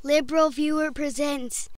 LiberalViewer presents.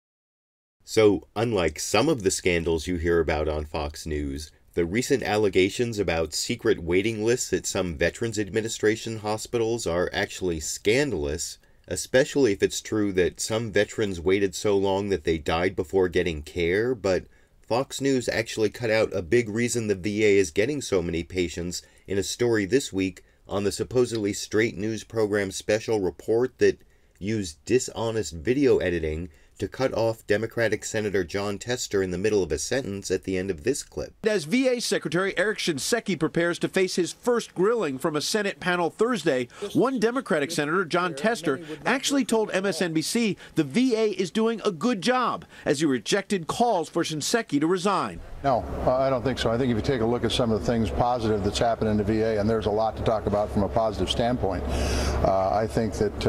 So, unlike some of the scandals you hear about on Fox News, the recent allegations about secret waiting lists at some Veterans Administration hospitals are actually scandalous, especially if it's true that some veterans waited so long that they died before getting care. But Fox News actually cut out a big reason the VA is getting so many patients in a story this week on the supposedly straight news program special report that used dishonest video editing to cut off Democratic Senator Jon Tester in the middle of a sentence at the end of this clip. As VA Secretary Eric Shinseki prepares to face his first grilling from a Senate panel Thursday, one Democratic Senator, Jon Tester, actually told MSNBC the VA is doing a good job as he rejected calls for Shinseki to resign. No, I don't think so. I think if you take a look at some of the things positive that's happened in the VA, and there's a lot to talk about from a positive standpoint, I think that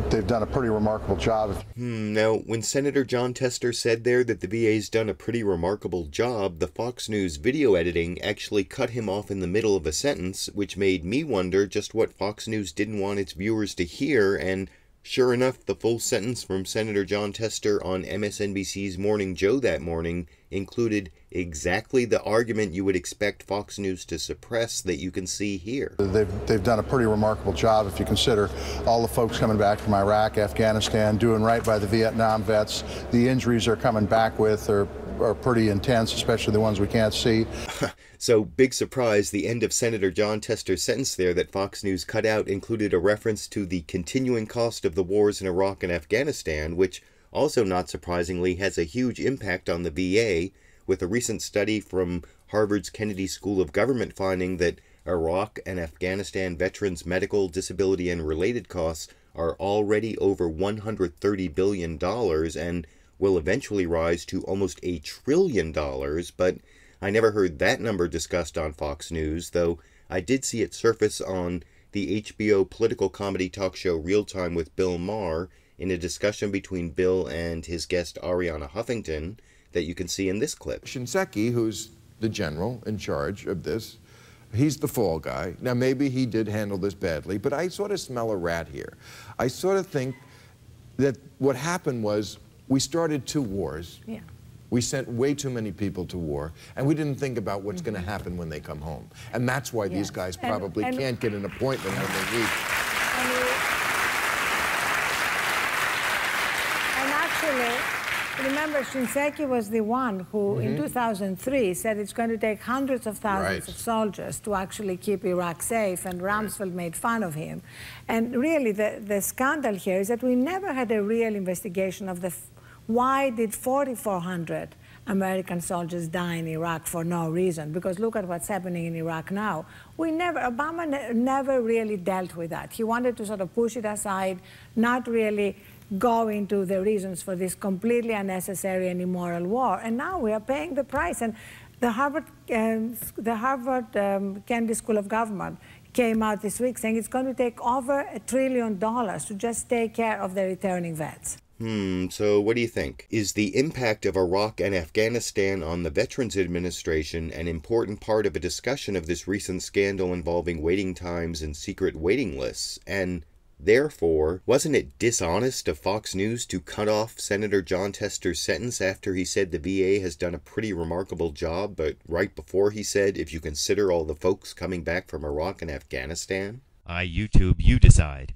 they've done a pretty remarkable job. Now, when Senator Jon Tester said there that the VA's done a pretty remarkable job, the Fox News video editing actually cut him off in the middle of a sentence, which made me wonder just what Fox News didn't want its viewers to hear, and sure enough, the full sentence from Senator Jon Tester on MSNBC's Morning Joe that morning included exactly the argument you would expect Fox News to suppress that you can see here. They've done a pretty remarkable job if you consider all the folks coming back from Iraq, Afghanistan, doing right by the Vietnam vets. The injuries they're coming back with are pretty intense, especially the ones we can't see. So, big surprise, the end of Senator Jon Tester's sentence there that Fox News cut out included a reference to the continuing cost of the wars in Iraq and Afghanistan, which also, not surprisingly, has a huge impact on the VA, with a recent study from Harvard's Kennedy School of Government finding that Iraq and Afghanistan veterans' medical, disability, and related costs are already over $130 billion and will eventually rise to almost $1 trillion, but I never heard that number discussed on Fox News, though I did see it surface on the HBO political comedy talk show Real Time with Bill Maher in a discussion between Bill and his guest Arianna Huffington that you can see in this clip. Shinseki, who's the general in charge of this, he's the fall guy. Now, maybe he did handle this badly, but I sort of smell a rat here. I sort of think that what happened was we started 2 wars. Yeah. We sent way too many people to war, and we didn't think about what's going to happen when they come home. And that's why these guys probably can't get an appointment when they need. And actually, remember, Shinseki was the one who, in 2003, said it's going to take hundreds of thousands of soldiers to actually keep Iraq safe, and Rumsfeld made fun of him. And really, the scandal here is that we never had a real investigation of why did 4,400 American soldiers die in Iraq for no reason? Because look at what's happening in Iraq now. Obama never really dealt with that. He wanted to sort of push it aside, not really go into the reasons for this completely unnecessary and immoral war. And now we are paying the price. And the Harvard Kennedy School of Government came out this week saying it's going to take over $1 trillion to just take care of the returning vets. So what do you think? Is the impact of Iraq and Afghanistan on the Veterans Administration an important part of a discussion of this recent scandal involving waiting times and secret waiting lists? And therefore, wasn't it dishonest of Fox News to cut off Senator Jon Tester's sentence after he said the VA has done a pretty remarkable job, but right before he said, if you consider all the folks coming back from Iraq and Afghanistan? YouTube, you decide.